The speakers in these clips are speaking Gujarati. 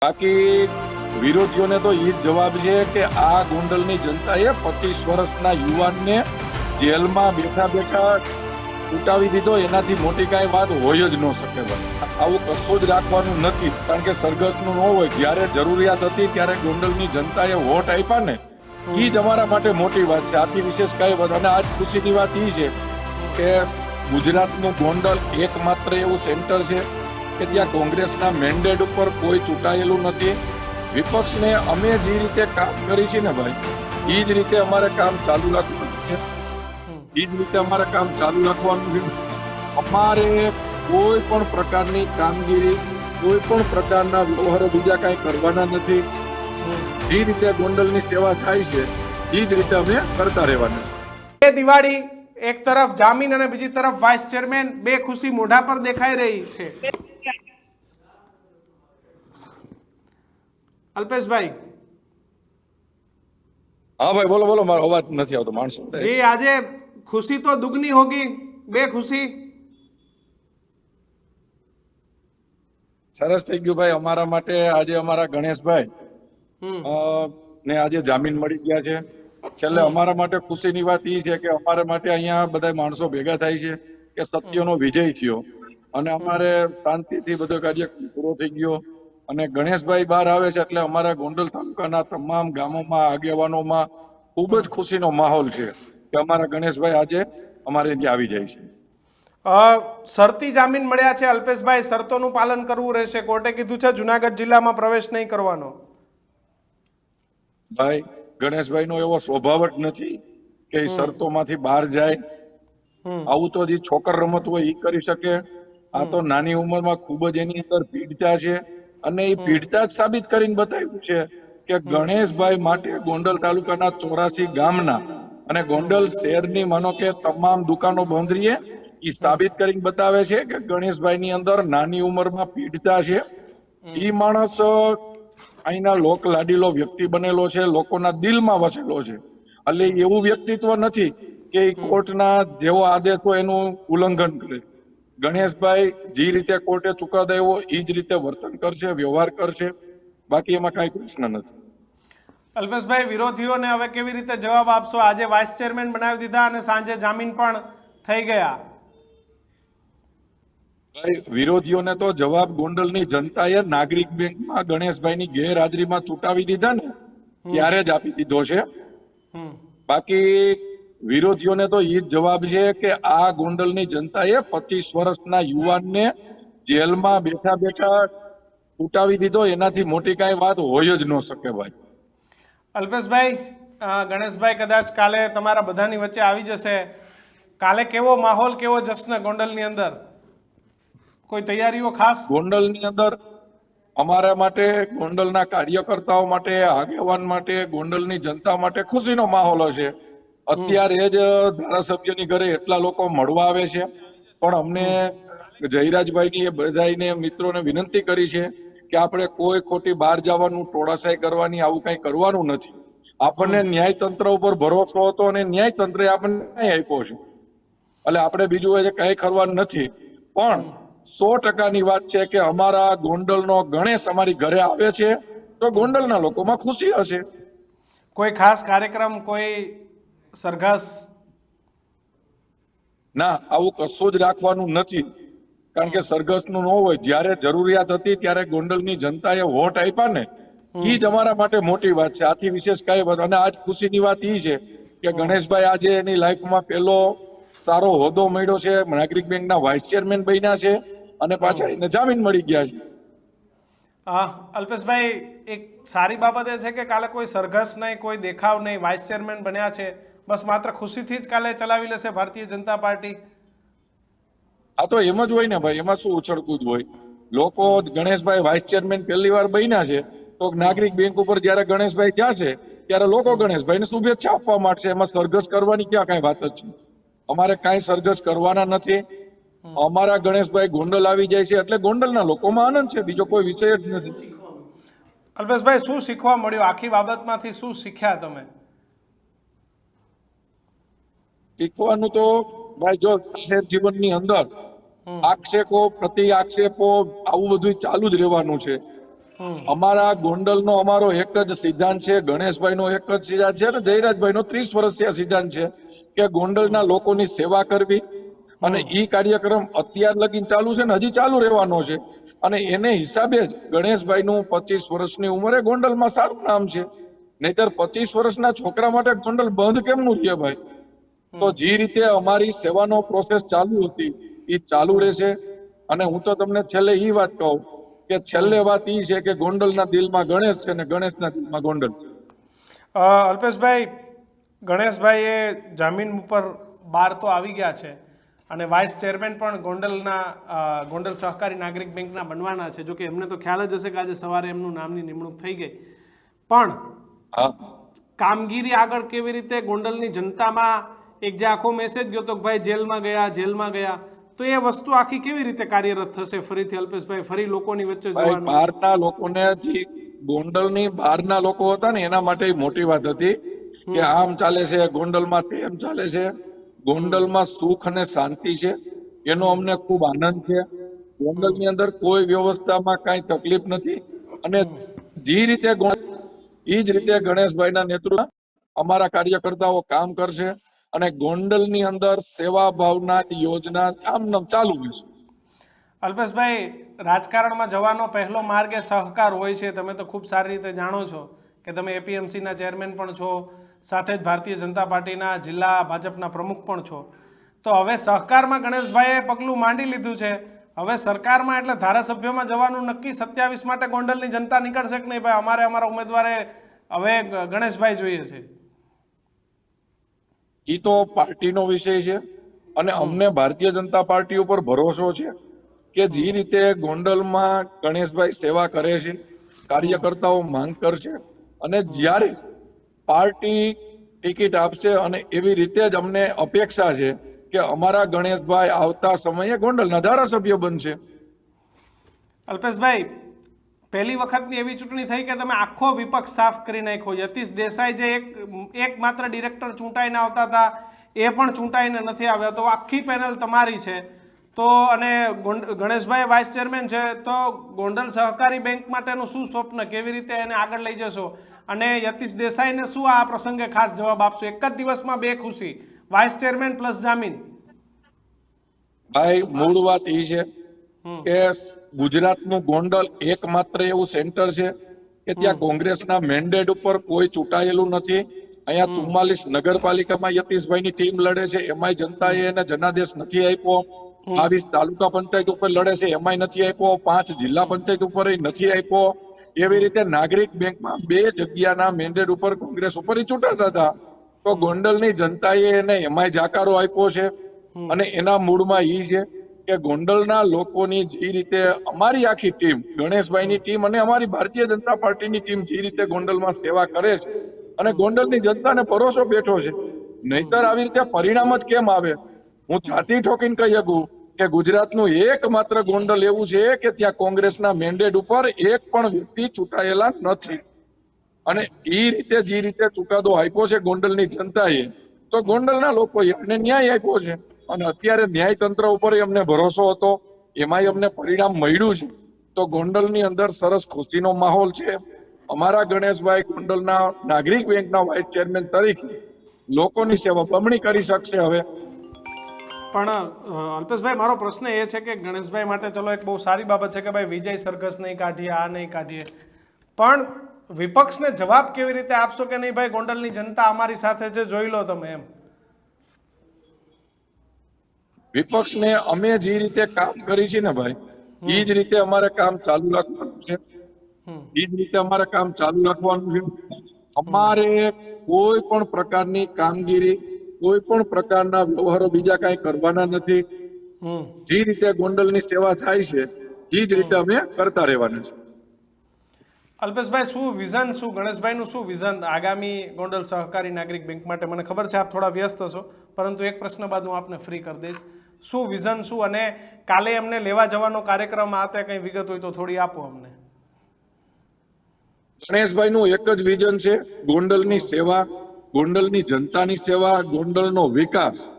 બાકી વિરોધીઓને તો એ જ જવાબ છે કે આ ગોંડલની જનતાએ 25 વર્ષના યુવાનને જેલમાં બેઠા બેઠા ઉટાવી દીધો, એનાથી મોટી કાંઈ વાત હોય જ ન શકે. આવું કશું જ રાખવાનું નથી, કારણ કે સરઘસનું ન હોય. જ્યારે જરૂરિયાત હતી ત્યારે ગોંડલની જનતાએ વોટ આપ્યા ને, એ જ અમારા માટે મોટી વાત છે. આથી વિશેષ કાંઈ વાત. અને આજ ખુશીની વાત એ છે કે ગુજરાતનું ગોંડલ એકમાત્ર એવું સેન્ટર છે કે ત્યાં કોંગ્રેસના મેન્ડેટ ઉપર કોઈ ચૂંટાયેલું નથી. વિપક્ષને અમે જે રીતે કામ કરી છે ને ભાઈ, એ જ રીતે અમારે કામ ચાલુ રાખવાનું છે. અમારે કોઈ પણ પ્રકારની કામગીરી, કોઈ પણ પ્રકારના વ્યવહારો બીજા કાંઈ કરવાના નથી. જે રીતે ગોંડલની સેવા થાય છે એ જ રીતે અમે કરતા રહેવાના છે. એ દિવાળી એક તરફ જામીન અને બીજી તરફ વાઇસ ચેરમેન, બે ખુશી મોઢા પર દેખાઈ રહી છે. અલ્પેશભાઈ, હા ભાઈ, બોલો બોલો. મારો અવાજ નથી આવતો. માણસો જી, આજે ખુશી તો દુગની હોગી, બે ખુશી. સરસ થઈ ગયું ભાઈ અમારા માટે. આજે અમારા ગણેશભાઈ ને આજે જામીન મળી ગયા છે. છેલ્લે અમારા માટે ખુશીની વાત એ છે કે અમારા માટે અહીંયા બધા માણસો ભેગા થાય છે કે સત્યનો વિજય થયો અને અમારે શાંતિથી બધો કાર્ય પૂરો થઈ ગયો. અને ગણેશભાઈ બહાર આવે છે એટલે અમારા ગોંડલ તાલુકાના તમામ ગામોમાં, આગેવાનોમાં ખૂબ જ ખુશીનો માહોલ છે કે અમારા ગણેશભાઈ આજે અમારે ત્યાં આવી જાય છે. શરતી જામીન મળ્યા છે અલ્પેશભાઈ, શરતોનું પાલન કરવું રહેશે. કોર્ટે કીધું છે જુનાગઢ જિલ્લામાં પ્રવેશ નહીં કરવાનો. ભાઈ, ગણેશભાઈ નો એવો સ્વભાવ જ નથી કે શરતોમાંથી બહાર જાય. આવું તો જે છોકર રમત હોય એ કરી શકે. આ તો નાની ઉંમરમાં ખૂબ જ એની અંદર પીડતા છે અને એ પીડતા જ સાબિત કરીને બતાવ્યું છે કે ગણેશભાઈ માટે ગોંડલ તાલુકાના 84 ગામના અને ગોંડલ શહેરની માનો કે તમામ દુકાનો બંધ રહીએ એ સાબિત કરીને બતાવે છે કે ગણેશભાઈ ની અંદર નાની ઉંમરમાં પીડતા છે. એ માણસ અહીંના લોક લાડીલો વ્યક્તિ બનેલો છે, લોકોના દિલમાં વસેલો છે. એટલે એવું વ્યક્તિત્વ નથી કે કોર્ટના જેવો આદેશ હોય એનું ઉલ્લંઘન કરે. ગણેશભાઈ જે રીતે કોર્ટે ચુકાદો આવ્યો એ જ રીતે વર્તન કરશે, વ્યવહાર કરશે. બાકી એમાં કાંઈ પ્રશ્ન નથી. અલ્પેશભાઈ, વિરોધીઓને હવે કેવી રીતે જવાબ આપશો? આજે વાઇસ ચેરમેન બનાવી દીધા અને સાંજે જામીન પણ થઈ ગયા. ભાઈ, વિરોધીઓને તો જવાબ ગોંડલની જનતાએ નાગરિક બેંકમાં ગણેશભાઈની ગેરહાજરીમાં ચૂંટાવી દીધા ને ત્યારે જ આપી દીધો છે. બાકી વિરોધીઓને તો એ જ જવાબ છે કે આ ગોંડલની જનતાએ 25 વર્ષના યુવાનને જેલમાં બેઠા બેઠા ઉટાવી દીધો, એનાથી મોટી કાંઈ વાત હોય જ ન શકે ભાઈ. અલ્પેશભાઈ, ગણેશભાઈ કદાચ કાલે તમારા બધાની વચ્ચે આવી જશે. કાલે કેવો માહોલ, કેવો જશ્ન ગોંડલની અંદર? કોઈ તૈયારીઓ ખાસ? ગોંડલની અંદર અમારા માટે, ગોંડલના કાર્યકર્તાઓ માટે, આગેવાન માટે, ગોંડલની જનતા માટે ખુશીનો માહોલ હશે. અત્યારે જ ધારાસભ્યની ઘરે એટલા લોકો મળવા આવે છે. પણ અમને જયરાજભાઈની એ બધાને મિત્રોને વિનંતી કરી છે કે આપણે કોઈ ખોટી બહાર જવાનું, ટોળાશાહી કરવાની, આવું કઈ કરવાનું નથી. આપણને ન્યાયતંત્ર ઉપર ભરોસો હતો અને ન્યાયતંત્રે આપણને ન્યાય આપ્યો છે. એટલે આપણે બીજું એ કઈ કરવાનું નથી. પણ 100%ની વાત છે કે અમારા ગોંડલનો ગણેશ અમારી ઘરે આવે છે તો ગોંડલના લોકોમાં ખુશી હશે. કોઈ ખાસ કાર્યક્રમ, કોઈ સરઘસ? ના, આવું કશું જ રાખવાનું નથી, કારણ કે સરઘસનું ન હોય. જ્યારે જરૂરિયાત હતી ત્યારે ગોંડલની જનતાએ વોટ આપ્યા ને, એ જ અમારા માટે મોટી વાત છે. આથી વિશેષ કઈ વાત. અને આજ ખુશીની વાત એ છે કે ગણેશભાઈ આજે એની લાઈફમાં પહેલો સારો હોદ્દો મળ્યો છે, નાગરિક બેંકના વાઇસ ચેરમેન બન્યા છે અને પાછા એને જામીન મળી ગયા છે. અલ્પેશભાઈ, એક સારી બાબત એ છે કે કાલે કોઈ સરઘસ નહીં, કોઈ દેખાવ નહીં, વાઇસ ચેરમેન બન્યા છે. બસ માત્ર ખુશીથી જ કાલે ચલાવી લેશે ભારતીય જનતા પાર્ટી. આ તો એમ જ હોય ને ભાઈ, એમાં શું ઉછળકૂદ હોય? લોકો ગણેશભાઈ વાઇસ ચેરમેન પહેલી વાર બન્યા છે તો નાગરિક બેંક ઉપર જયારે ગણેશભાઈ જશે ત્યારે લોકો ગણેશભાઈને શુભેચ્છા આપવા માંડશે. એમાં સરઘસ કરવાની ક્યાં કઈ વાત જ છે? અમારે કાંઈ સરઘસ કરવાના નથી. અમારા ગણેશભાઈ ગોંડલ આવી જાય છે એટલે ગોંડલના લોકોમાં આનંદ છે, બીજો કોઈ વિષય જ નથી. અલ્પેશભાઈ, શું શીખવા મળ્યું આખી બાબતમાંથી? શું શીખ્યા તમે? શીખવાનું તો ભાઈ, જો જીવનની અંદર આક્ષેપો પ્રતિ આક્ષેપો આવું બધું ચાલુ જ રહેવાનું છે. અમારા ગોંડલનો અમારો એક જ સિદ્ધાંત છે, ગણેશભાઈનો એક જ સિદ્ધાંત છે અને જયરાજભાઈનો 30 વર્ષથી સિદ્ધાંત છે કે ગોંડલના લોકોની સેવા કરવી. અને ઈ કાર્યક્રમ અત્યાર લગીન ચાલુ છે ને હજી ચાલુ રહેવાનો છે. અને એને હિસાબે જ ગણેશભાઈનું 25 વર્ષની ઉંમરે ગોંડલમાં સારું નામ છે. નહીતર 25 વર્ષના છોકરા માટે ગોંડલ બંધ કેમનું છે ભાઈ? તો જે રીતે અમારી સેવાનો પ્રોસેસ ચાલુ હતી એ ચાલુ રહેશે. અને હું તો તમને છેલ્લે ઈ વાત કહું કે છેલ્લે વાત ઈ છે કે ગોંડલના દિલમાં ગણેશ છે ને ગણેશના દિલમાં ગોંડલ. અલ્પેશભાઈ, ગણેશભાઈ એ જામીન ઉપર બહાર તો આવી ગયા છે અને વાઇસ ચેરમેન પણ ગોંડલ સહકારી નાગરિક બેંકના બનવાના છે. જો કે એમને તો ખ્યાલ જ હશે કે આજે સવારે એમનું નામની નિમણૂક થઈ ગઈ. પણ કામગીરી આગળ કેવી રીતે ગોંડલની જનતામાં એક જે આખો મેસેજ ગયો તો કે ભાઈ જેલમાં ગયા, તો એ વસ્તુ આખી કેવી રીતે કાર્યરત થશે ફરીથી અલ્પેશભાઈ? ફરી લોકોની વચ્ચે જવાનું? બહારના લોકોને, ગોંડલની બહારના લોકો હતા ને એના માટે મોટી વાત હતી કે આમ ચાલે છે ગોંડલમાં, તેમ ચાલે છે. ગોંડલમાં સુખ અને શાંતિ છે, એનો અમને ખૂબ આનંદ છે. ગોંડલની અંદર કોઈ વ્યવસ્થામાં કાંઈ તકલીફ નથી. અને જે રીતે ઈ જ રીતે ગણેશભાઈના નેતૃત્વમાં અમારા કાર્યકર્તાઓ કામ કરશે અને ગોંડલની અંદર સેવા ભાવના યોજના આમ ચાલુ રહેશે. અલ્પેશભાઈ, રાજકારણમાં જવાનો પહેલો માર્ગ એ સહકાર હોય છે. તમે તો ખૂબ સારી રીતે જાણો છો કે તમે એપીએમસીના ચેરમેન પણ છો, સાથે જ ભારતીય જનતા પાર્ટીના જિલ્લા ભાજપના પ્રમુખ પણ છો. તો હવે સહકારમાં ગણેશભાઈએ પગલું માંડી લીધું છે. હવે સરકારમાં એટલે ધારાસભ્યોમાં જવાનું નક્કી 27 માટે ગોંડલની જનતા નીકળશે કે નહીં? ભાઈ અમારે અમારા ઉમેદવારે હવે ગણેશભાઈ જોઈએ છે. ઈ તો પાર્ટીનો વિષય છે અને અમને ભારતીય જનતા પાર્ટી ઉપર ભરોસો છે કે જે રીતે ગોંડલમાં ગણેશભાઈ સેવા કરે છે, કાર્યકર્તાઓ માંગ કરશે અને જ્યારે પાર્ટી ટિકિટ આપશે અને એવી રીતે જ અમને અપેક્ષા છે કે અમારા ગણેશભાઈ આવતા સમયે ગોંડલના ધારાસભ્ય બનશે. અલ્પેશભાઈ, પહેલી વખતની એવી ચૂંટણી થઈ કે તમે આખો વિપક્ષ સાફ કરી નાખ્યો. યતીશ દેસાઈ જે એક માત્ર ડિરેક્ટર ચૂંટાઈને આવતા હતા એ પણ ચૂંટાઈને નથી આવ્યા. તો આખી પેનલ તમારી છે. તો અને ગણેશભાઈ વાઇસ ચેરમેન છે. તો ગોંડલ સહકારી બેંક માટેનું શું સ્વપ્ન, કેવી રીતે એને આગળ લઈ જશો? અને યતીશ દેસાઈને શું આ પ્રસંગે ખાસ જવાબ આપશો? એક જ દિવસમાં બે ખુશી, વાઇસ ચેરમેન પ્લસ જામીન. ભાઈ, મૂળ વાત એ છે કે ગુજરાતનું ગોંડલ એકમાત્ર એવું સેન્ટર છે કે ત્યાં કોંગ્રેસના મેન્ડેટ ઉપર કોઈ ચૂંટાયેલું નથી. અહીંયા 44 નગરપાલિકામાં યતીશભાઈની ટીમ લડે છે, એમાંય જનતાએ એને જનાદેશ નથી આપ્યો. 22 તાલુકા પંચાયત ઉપર લડે છે, એમાંય નથી આપ્યો. 5 જિલ્લા પંચાયત ઉપર નથી આપ્યો. એવી રીતે નાગરિક બેંકમાં 2 જગ્યાના મેન્ડેટ ઉપર કોંગ્રેસ ઉપર ચૂંટાતા હતા. તો ગોંડલની જનતાએ એને એમાંય જાકારો આપ્યો છે. અને એના મૂળમાં ઈ છે કે ગોંડલના લોકોની જે રીતે અમારી આખી ટીમ, ગણેશભાઈની ટીમ અને અમારી ભારતીય જનતા પાર્ટીની ટીમ જે રીતે ગોંડલમાં સેવા કરે છે અને ગોંડલની જનતાને ભરોસો બેઠો છે, નહીતર આવી રીતે પરિણામ જ કેમ આવે? હું છાતી ઠોકીને કહી શકું કે ગુજરાતનું એકમાત્ર ગોંડલ એવું છે કે ત્યાં કોંગ્રેસના મેન્ડેટ ઉપર એક પણ વ્યક્તિ ચૂંટાયેલા નથી. અને એ રીતે જે રીતે ચુકાદો આપ્યો છે ગોંડલની જનતાએ, તો ગોંડલના લોકોએ અમને ન્યાય આપ્યો છે. અને અત્યારે ન્યાયતંત્ર ઉપર અમને ભરોસો હતો, એમાંય અમને પરિણામ મળ્યું છે. તો ગોંડલની અંદર સરસ ખુશીનો માહોલ છે. અમારા ગણેશભાઈ ગોંડલના નાગરિક બેંકના વાઇસ ચેરમેન તરીકે લોકોની સેવા બમણી કરી શકશે. હવે પણ અલ્પેશભાઈ, મારો પ્રશ્ન એ છે કે ગણેશભાઈ માટે ચલો એક બહુ સારી બાબત છે કે ભાઈ વિજય સરઘસ નહીં કાઢીએ, આ નહીં કાઢીએ, પણ વિપક્ષને જવાબ કેવી રીતે આપશો કે નહીં ભાઈ ગોંડલની જનતા અમારી સાથે છે, જોઈ લો તમે એમ? વિપક્ષને અમે જે રીતે કામ કરી છે ને ભાઈ, એ જ રીતે અમારે કામ ચાલુ રાખવાનું છે. એ જ રીતે અમારે કામ ચાલુ રાખવાનું છે. અમારે કોઈ પણ પ્રકારની કામગીરી, કોઈ પણ પ્રકારના વ્યવહારો બીજા કાંઈ કરવાના નથી. જે રીતે ગોંડલની સેવા થાય છે એ જ રીતે અમે કરતા રહેવાના છે. અલ્પેશભાઈ, શું વિઝન, શું ગણેશભાઈનું શું વિઝન આગામી ગોંડલ સહકારી નાગરિક બેંક માટે? મને ખબર છે આપ થોડા વ્યસ્ત છો, પરંતુ એક પ્રશ્ન બાદ હું આપને ફ્રી કરી દઈશ. શું વિઝન શું, અને કાલે એમને લેવા જવાનો કાર્યક્રમ આ તે કંઈ વિગત હોય તો થોડી આપો અમને. ગણેશભાઈનું એક જ વિઝન છે, ગોંડલની સેવા, ગોંડલની જનતાની સેવા, ગોંડલનો વિકાસ.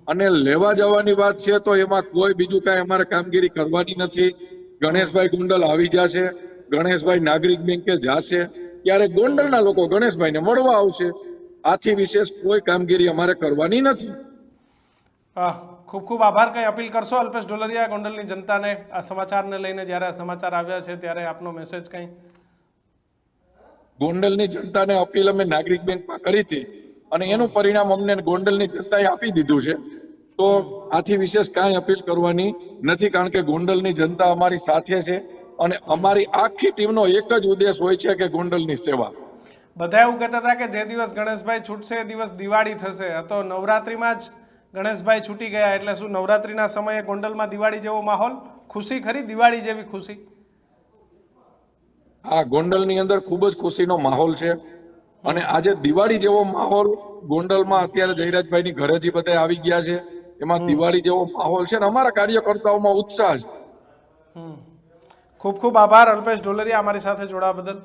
અને લેવા જવાની વાત છે તો એમાં કોઈ બીજું કાંઈ અમારે કામગીરી કરવાની નથી. ગણેશભાઈ ગોંડલ આવી ગયા છે, ગણેશભાઈ નાગરિક બેંકે જાશે ત્યારે ગોંડલના લોકો ગણેશભાઈને મળવા આવશે. આથી વિશેષ કોઈ કામગીરી અમારે કરવાની નથી. ખૂબ ખૂબ આભાર. કંઈ અપીલ કરશો અલ્પેશ ઢોલરિયા ગોંડલની જનતાને આ સમાચારને લઈને? જ્યારે આ સમાચાર આવ્યા છે ત્યારે આપનો મેસેજ કંઈ? ગોંડલની જનતાને અપીલ અમે નાગરિક બેંકમાં કરી હતી અને એનું પરિણામ અમને ગોંડલની જનતાએ આપી દીધું છે. તો આથી વિશેષ કાંઈ અપીલ કરવાની નથી, કારણ કે ગોંડલની જનતા અમારી સાથે છે અને અમારી આખી ટીમનો એક જ ઉદ્દેશ હોય છે કે ગોંડલની સેવા. બધા એવું કહેતા હતા કે જે દિવસ ગણેશભાઈ છૂટશે એ દિવસ દિવાળી થશે. તો નવરાત્રિમાં જ ગણેશભાઈ છૂટી ગયા, એટલે શું નવરાત્રિના સમયે ગોંડલમાં દિવાળી જેવો માહોલ? ખુશી ખરી, દિવાળી જેવી ખુશી? આ ગોંડલની અંદર ખૂબ જ ખુશીનો માહોલ છે અને આજે દિવાળી જેવો માહોલ ગોંડલમાં અત્યારે જયરાજભાઈની ઘરે જે બધા આવી ગયા છે એમાં દિવાળી જેવો માહોલ છે અને અમારા કાર્યકર્તાઓમાં ઉત્સાહ છે. ખૂબ ખૂબ આભાર અલ્પેશ ઢોલરિયા અમારી સાથે જોડાવા બદલ.